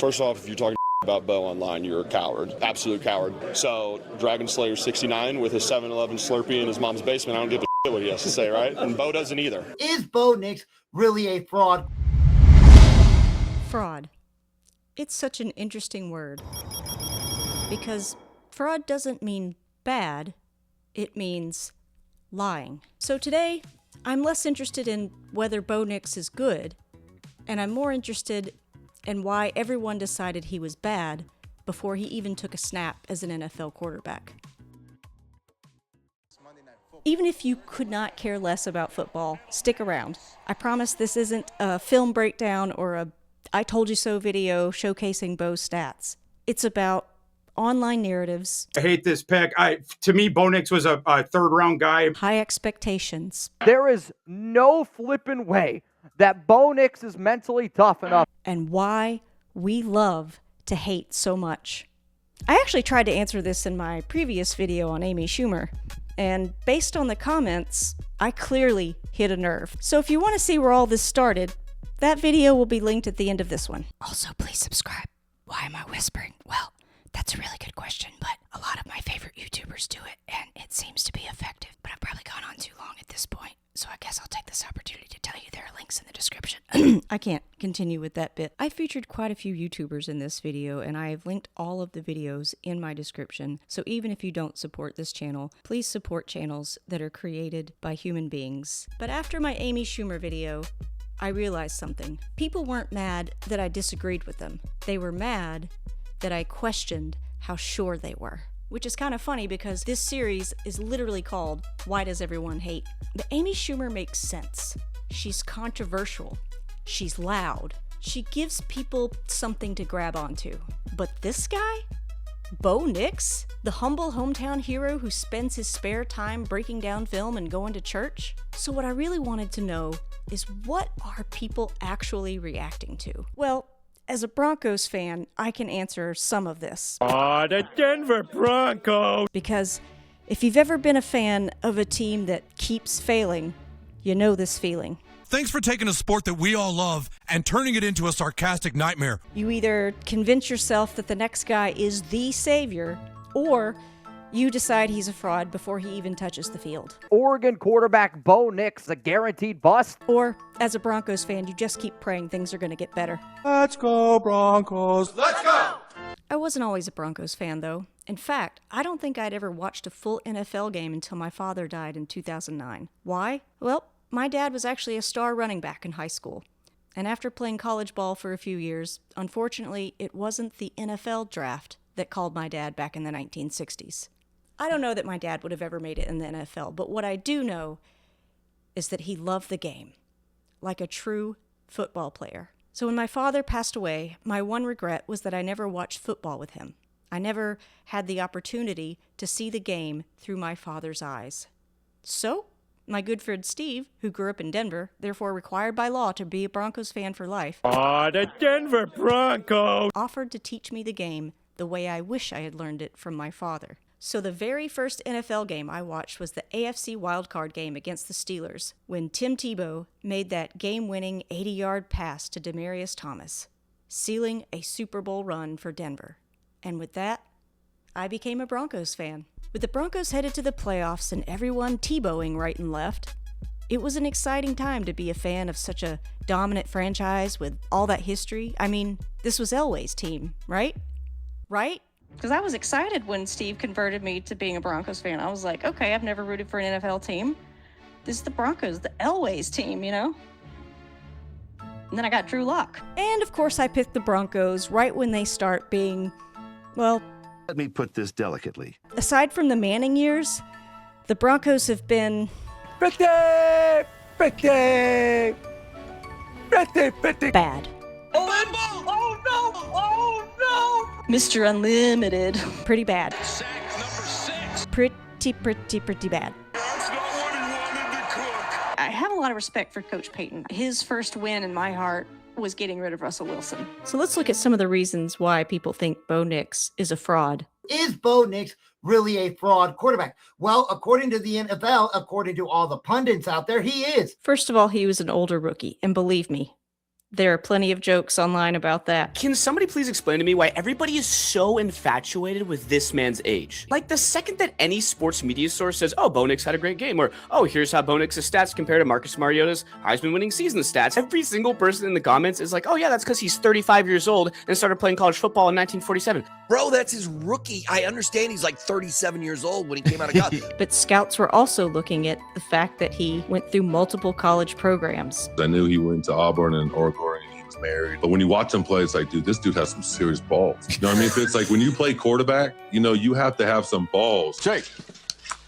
First off, if you're talking about Bo online, you're a coward, absolute coward. So Dragon Slayer 69 with his 7-Eleven Slurpee in his mom's basement, I don't give a shit what he has to say, right? And Bo doesn't either. Is Bo Nix really a fraud? Fraud. It's such an interesting word because fraud doesn't mean bad, it means lying. So today, I'm less interested in whether Bo Nix is good, and I'm more interested in why everyone decided he was bad before he even took a snap as an NFL quarterback. Even if you could not care less about football, stick around. I promise this isn't a film breakdown or a I told you so video showcasing Bo's stats. It's about online narratives. I hate this pick. To me, Bo Nix was a third-round guy. High expectations. There is no flipping way that Bo Nix is mentally tough enough. And why we love to hate so much. I actually tried to answer this in my previous video on Amy Schumer. And based on the comments, I clearly hit a nerve. So if you want to see where all this started, that video will be linked at the end of this one. Also, please subscribe. Why am I whispering? Well, that's a really good question, but a lot of my favorite YouTubers do it, and it seems to be effective. But I've probably gone on too long at this point, so I guess I'll take this opportunity to tell you there are links in the description. I can't continue with that bit. I featured quite a few YouTubers in this video, and I have linked all of the videos in my description. So even if you don't support this channel, please support channels that are created by human beings. But after my Amy Schumer video, I realized something. People weren't mad that I disagreed with them. They were mad that I questioned how sure they were. Which is kind of funny because this series is literally called Why Does Everyone Hate? But Amy Schumer makes sense. She's controversial. She's loud. She gives people something to grab onto. But this guy? Bo Nix? The humble hometown hero who spends his spare time breaking down film and going to church? So what I really wanted to know is what are people actually reacting to? Well, as a Broncos fan, I can answer some of this. The Denver Broncos! Because if you've ever been a fan of a team that keeps failing, you know this feeling. Thanks for taking a sport that we all love and turning it into a sarcastic nightmare. You either convince yourself that the next guy is the savior, or you decide he's a fraud before he even touches the field. Oregon quarterback Bo Nix, a guaranteed bust. Or, as a Broncos fan, you just keep praying things are going to get better. Let's go, Broncos! Let's go! I wasn't always a Broncos fan, though. In fact, I don't think I'd ever watched a full NFL game until my father died in 2009. Why? Well, my dad was actually a star running back in high school. And after playing college ball for a few years, unfortunately, it wasn't the NFL draft that called my dad back in the 1960s. I don't know that my dad would have ever made it in the NFL, but what I do know is that he loved the game, like a true football player. So when my father passed away, my one regret was that I never watched football with him. I never had the opportunity to see the game through my father's eyes. So, my good friend Steve, who grew up in Denver, therefore required by law to be a Broncos fan for life, The Denver Broncos! offered to teach me the game the way I wish I had learned it from my father. So the very first NFL game I watched was the AFC wildcard game against the Steelers, when Tim Tebow made that game-winning 80-yard pass to Demaryius Thomas, sealing a Super Bowl run for Denver. And with that, I became a Broncos fan. With the Broncos headed to the playoffs and everyone Tebowing right and left, it was an exciting time to be a fan of such a dominant franchise with all that history. I mean, this was Elway's team, right? Right? Because I was excited when Steve converted me to being a Broncos fan. I was like, okay, I've never rooted for an NFL team. This is the Broncos, the Elway's team, you know? And then I got Drew Lock. And of course I picked the Broncos right when they start being, well... Let me put this delicately. Aside from the Manning years, the Broncos have been... Bad. Mr. Unlimited. Pretty bad. Sack number 6. Pretty bad. That's not what he wanted to cook. I have a lot of respect for Coach Payton. His first win in my heart was getting rid of Russell Wilson. So let's look at some of the reasons why people think Bo Nix is a fraud. Is Bo Nix really a fraud quarterback? Well, according to the NFL, according to all the pundits out there, he is. First of all, he was an older rookie, and believe me, There are plenty of jokes online about that. Can somebody please explain to me why everybody is so infatuated with this man's age? Like, the second that any sports media source says, oh, Bo Nix had a great game, or, oh, here's how Bo Nix's stats compare to Marcus Mariota's Heisman winning season stats, every single person in the comments is like, oh yeah, that's because he's 35 years old and started playing college football in 1947. Bro, that's his rookie. I understand he's like 37 years old when he came out of college. But scouts were also looking at the fact that he went through multiple college programs. I knew he went to Auburn and Oregon and he was married. But when you watch him play, it's like, dude, this dude has some serious balls. You know what I mean? It's like when you play quarterback, you know, you have to have some balls. Jake,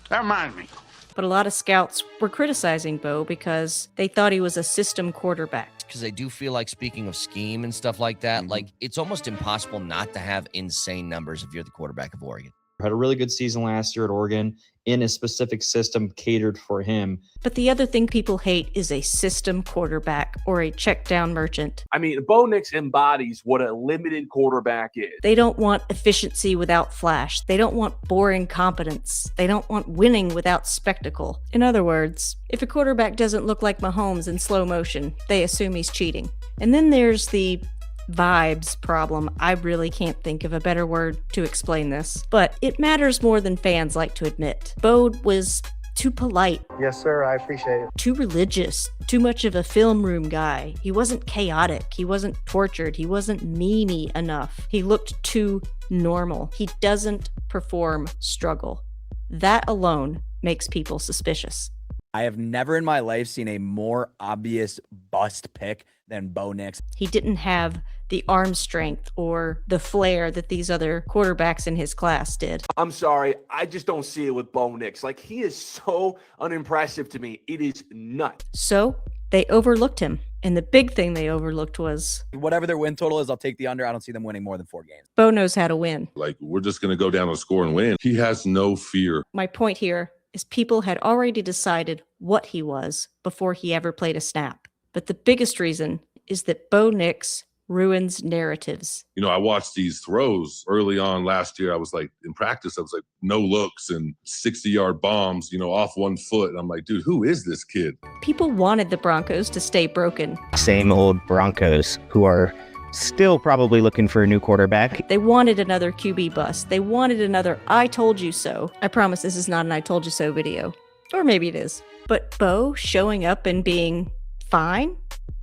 that reminds me. But a lot of scouts were criticizing Bo because they thought he was a system quarterback. Because I do feel like, speaking of scheme and stuff like that, like it's almost impossible not to have insane numbers if you're the quarterback of Oregon. Had a really good season last year at Oregon in a specific system catered for him. But the other thing people hate is a system quarterback or a check down merchant. I mean, Bo Nix embodies what a limited quarterback is. They don't want efficiency without flash. They don't want boring competence. They don't want winning without spectacle. In other words, if a quarterback doesn't look like Mahomes in slow motion, they assume he's cheating. And then there's the vibes problem. I really can't think of a better word to explain this, but it matters more than fans like to admit. Bo was too polite. Yes, sir. I appreciate it. Too religious. Too much of a film room guy. He wasn't chaotic. He wasn't tortured. He wasn't memey enough. He looked too normal. He doesn't perform struggle. That alone makes people suspicious. I have never in my life seen a more obvious bust pick than Bo Nix. He didn't have the arm strength or the flair that these other quarterbacks in his class did. I'm sorry, I just don't see it with Bo Nix. Like, he is so unimpressive to me. It is nuts. So they overlooked him. And the big thing they overlooked was, whatever their win total is, I'll take the under. I don't see them winning more than 4 games. Bo knows how to win. Like, we're just going to go down and score and win. He has no fear. My point here is people had already decided what he was before he ever played a snap. But the biggest reason is that Bo Nix ruins narratives. You know, I watched these throws early on last year. I was like, in practice, I was like, no looks and 60-yard bombs, you know, off one foot. And I'm like, dude, who is this kid? People wanted the Broncos to stay broken. Same old Broncos who are still probably looking for a new quarterback. They wanted another QB bust. They wanted another I told you so. I promise this is not an I told you so video. Or maybe it is. But Bo showing up and being fine?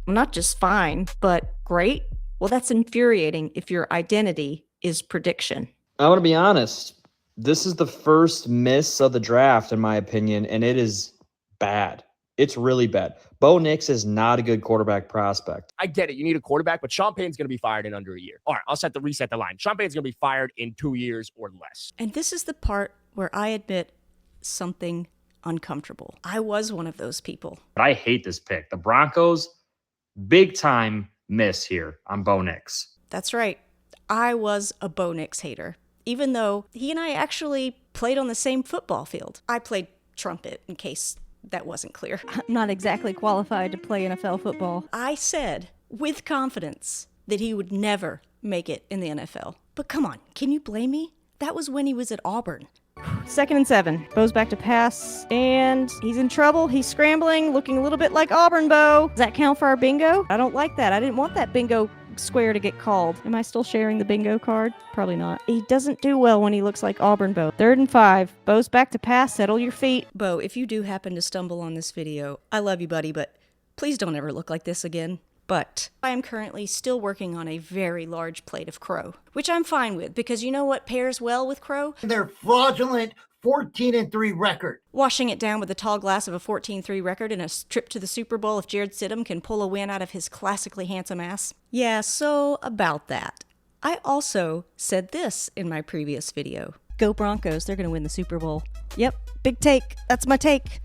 Well, not just fine, but great? Well, that's infuriating if your identity is prediction. I want to be honest. This is the first miss of the draft, in my opinion, and it is bad. It's really bad. Bo Nix is not a good quarterback prospect. I get it. You need a quarterback, but Sean Payton's going to be fired in under a year. All right, I'll reset the line. Sean Payton's going to be fired in 2 years or less. And this is the part where I admit something uncomfortable. I was one of those people. I hate this pick. The Broncos, big time miss here on Bo Nix. That's right. I was a Bo Nix hater, even though he and I actually played on the same football field. I played trumpet, in case that wasn't clear. I'm not exactly qualified to play NFL football. I said, with confidence, that he would never make it in the NFL. But come on, can you blame me? That was when he was at Auburn. 2nd and 7. Bo's back to pass, and he's in trouble. He's scrambling, looking a little bit like Auburn Bo. Does that count for our bingo? I don't like that. I didn't want that bingo square to get called. Am I still sharing the bingo card? Probably not. He doesn't do well when he looks like Auburn Bo. 3rd and 5. Bo's back to pass. Settle your feet. Bo, if you do happen to stumble on this video, I love you, buddy, but please don't ever look like this again. But I am currently still working on a very large plate of crow, which I'm fine with because you know what pairs well with crow? Their fraudulent 14-3 record. Washing it down with a tall glass of a 14-3 record and a trip to the Super Bowl if Jared Stidham can pull a win out of his classically handsome ass. Yeah, so about that. I also said this in my previous video. Go Broncos, they're going to win the Super Bowl. Yep, big take. That's my take.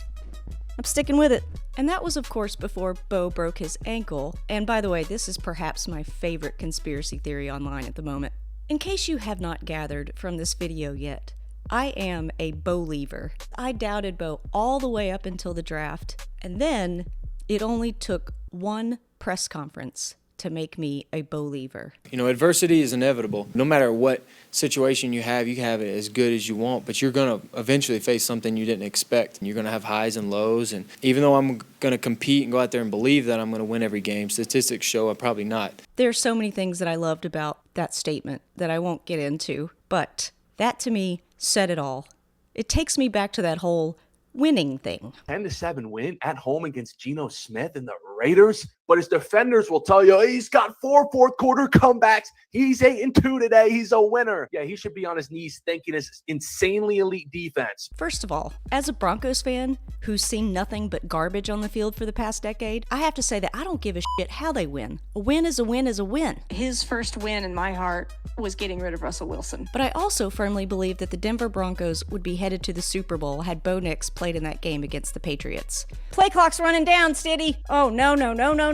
I'm sticking with it. And that was, of course, before Bo broke his ankle. And by the way, this is perhaps my favorite conspiracy theory online at the moment. In case you have not gathered from this video yet, I am a Bo-liever. I doubted Bo all the way up until the draft. And then it only took one press conference to make me a Bo-liever. You know, adversity is inevitable. No matter what situation you have it as good as you want, but you're going to eventually face something you didn't expect. And you're going to have highs and lows. And even though I'm going to compete and go out there and believe that I'm going to win every game, statistics show I'm probably not. There are so many things that I loved about that statement that I won't get into, but that to me said it all. It takes me back to that whole winning thing. 10-7 win at home against Geno Smith and the Raiders. But his defenders will tell you he's got 4 fourth-quarter comebacks. He's 8-2 today. He's a winner. Yeah, he should be on his knees thanking his insanely elite defense. First of all, as a Broncos fan who's seen nothing but garbage on the field for the past decade, I have to say that I don't give a shit how they win. A win is a win is a win. His first win in my heart was getting rid of Russell Wilson. But I also firmly believe that the Denver Broncos would be headed to the Super Bowl had Bo Nix played in that game against the Patriots. Play clock's running down, Stiddy. Oh, no.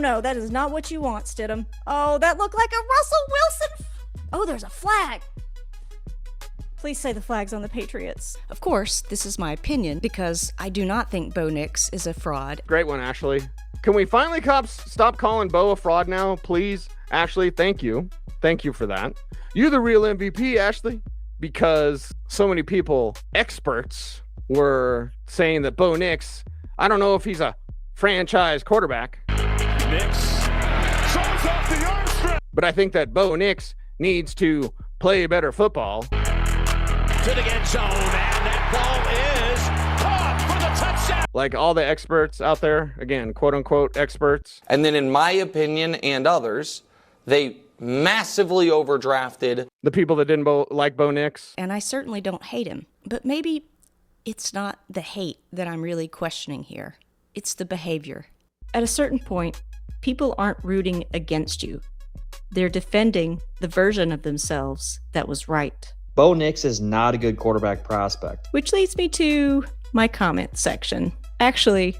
That is not what you want, Stidham. Oh, that looked like a Russell Wilson. Oh, there's a flag. Please say the flag's on the Patriots. Of course, this is my opinion because I do not think Bo Nix is a fraud. Great one, Ashley. Can we finally stop calling Bo a fraud now, please? Ashley, thank you. Thank you for that. You're the real MVP, Ashley, because so many people, experts, were saying that Bo Nix, I don't know if he's a franchise quarterback. Nix shows off the arm strength. But I think that Bo Nix needs to play better football. To the end zone, and that ball is caught for the touchdown. Like all the experts out there, again, quote unquote experts. And then in my opinion and others, they massively overdrafted the people that didn't like Bo Nix. And I certainly don't hate him, but maybe it's not the hate that I'm really questioning here. It's the behavior. At a certain point, people aren't rooting against you. They're defending the version of themselves that was right. Bo Nix is not a good quarterback prospect. Which leads me to my comment section. Actually,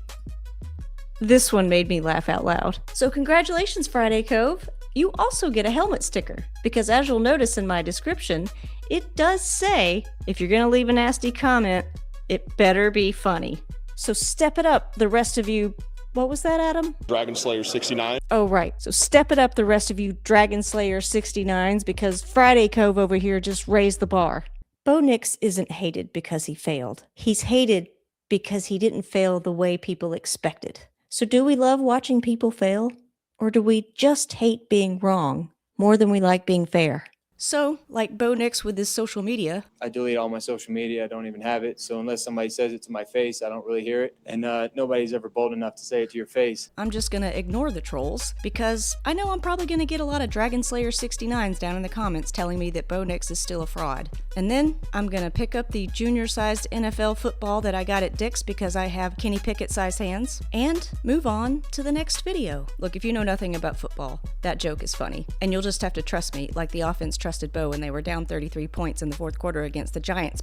this one made me laugh out loud. So congratulations, Friday Cove. You also get a helmet sticker, because as you'll notice in my description, it does say, if you're gonna leave a nasty comment, it better be funny. So step it up, the rest of you. What was that, Adam? Dragon Slayer 69. Oh, right. So step it up, the rest of you Dragon Slayer 69s, because Friday Cove over here just raised the bar. Bo Nix isn't hated because he failed. He's hated because he didn't fail the way people expected. So do we love watching people fail? Or do we just hate being wrong more than we like being fair? So, like Bo Nix with his social media. I delete all my social media. I don't even have it. So unless somebody says it to my face, I don't really hear it. And nobody's ever bold enough to say it to your face. I'm just going to ignore the trolls because I know I'm probably going to get a lot of Dragon Slayer 69s down in the comments telling me that Bo Nix is still a fraud. And then I'm going to pick up the junior-sized NFL football that I got at Dick's because I have Kenny Pickett-sized hands and move on to the next video. Look, if you know nothing about football, that joke is funny. And you'll just have to trust me like the offense trusted Bo when they were down 33 points in the fourth quarter against the Giants.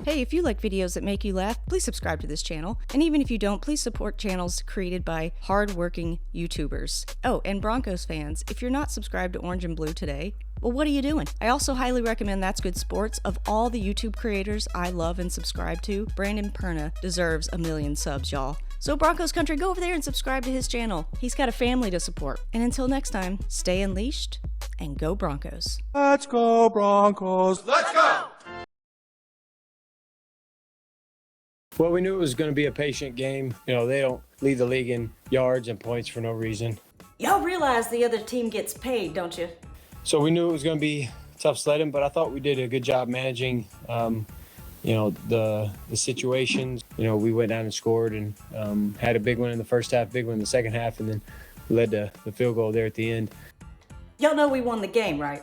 Hey, if you like videos that make you laugh, please subscribe to this channel. And even if you don't, please support channels created by hard-working YouTubers. Oh, and Broncos fans, if you're not subscribed to Orange and Blue today, well, what are you doing? I also highly recommend That's Good Sports. Of all the YouTube creators I love and subscribe to, Brandon Perna deserves 1 million subs, y'all. So Broncos Country, go over there and subscribe to his channel. He's got a family to support. And until next time, stay unleashed and go Broncos. Let's go, Broncos. Let's go. Well, we knew it was going to be a patient game. You know, they don't lead the league in yards and points for no reason. Y'all realize the other team gets paid, don't you? So we knew it was going to be tough sledding, but I thought we did a good job managing, you know, the situations. You know, we went down and scored and had a big one in the first half, big one in the second half, and then led to the field goal there at the end. Y'all know we won the game, right?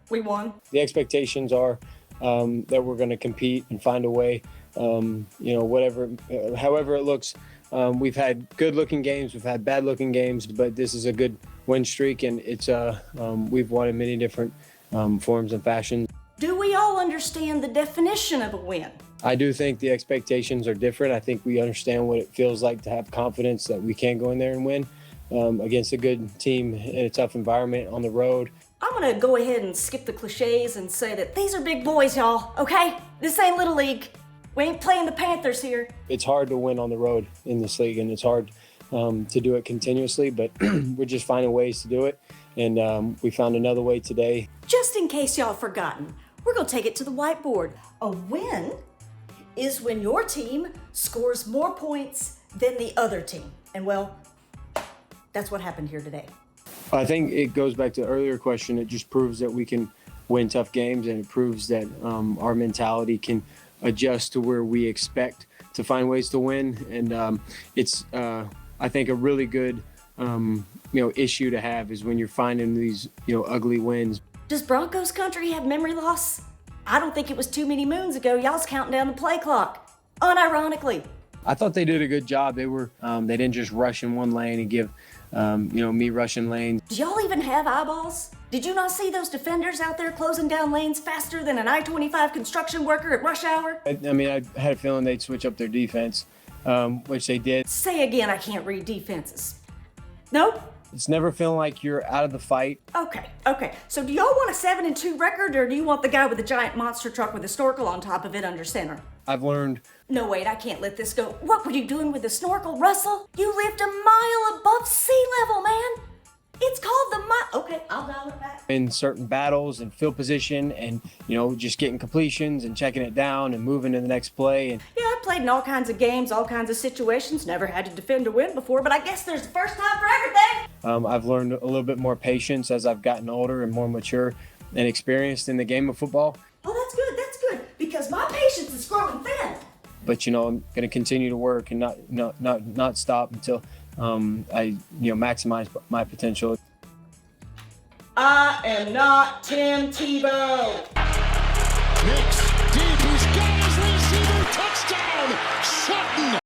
We won. The expectations are that we're going to compete and find a way, you know, however it looks. We've had good-looking games, we've had bad-looking games, but this is a good win streak, and it's we've won in many different forms and fashions. Do we all understand the definition of a win? I do think the expectations are different. I think we understand what it feels like to have confidence that we can go in there and win against a good team in a tough environment on the road. I'm gonna go ahead and skip the cliches and say that these are big boys, y'all, okay? This ain't Little League. We ain't playing the Panthers here. It's hard to win on the road in this league, and it's hard to do it continuously, but we're just finding ways to do it. and we found another way today. Just in case y'all forgotten, we're going to take it to the whiteboard. A win is when your team scores more points than the other team. And well, that's what happened here today. I think it goes back to the earlier question. It just proves that we can win tough games, and it proves that our mentality can adjust to where we expect to find ways to win. And it's, I think, a really good, issue to have is when you're finding these, ugly wins. Does Broncos country have memory loss? I don't think it was too many moons ago y'all's counting down the play clock, unironically. I thought they did a good job. They were, they didn't just rush in one lane and give, me rushing lanes. Do y'all even have eyeballs? Did you not see those defenders out there closing down lanes faster than an I-25 construction worker at rush hour? I had a feeling they'd switch up their defense, which they did. Say again, I can't read defenses. Nope. It's never feeling like you're out of the fight. Okay. So do y'all want a 7-2 record, or do you want the guy with the giant monster truck with a snorkel on top of it under center? I've learned. No, wait, I can't let this go. What were you doing with the snorkel, Russell? You lived a mile above sea level, man. It's called the Okay, I'll dial it back. In certain battles and field position and, just getting completions and checking it down and moving to the next play. And yeah, I played in all kinds of games, all kinds of situations. Never had to defend or win before, but I guess there's a first time for everything. I've learned a little bit more patience as I've gotten older and more mature and experienced in the game of football. Oh, that's good, because my patience is growing thin. But, I'm going to continue to work and not stop until I maximize my potential. I am not Tim Tebow. Nix deep, he's got his receiver, touchdown! Shut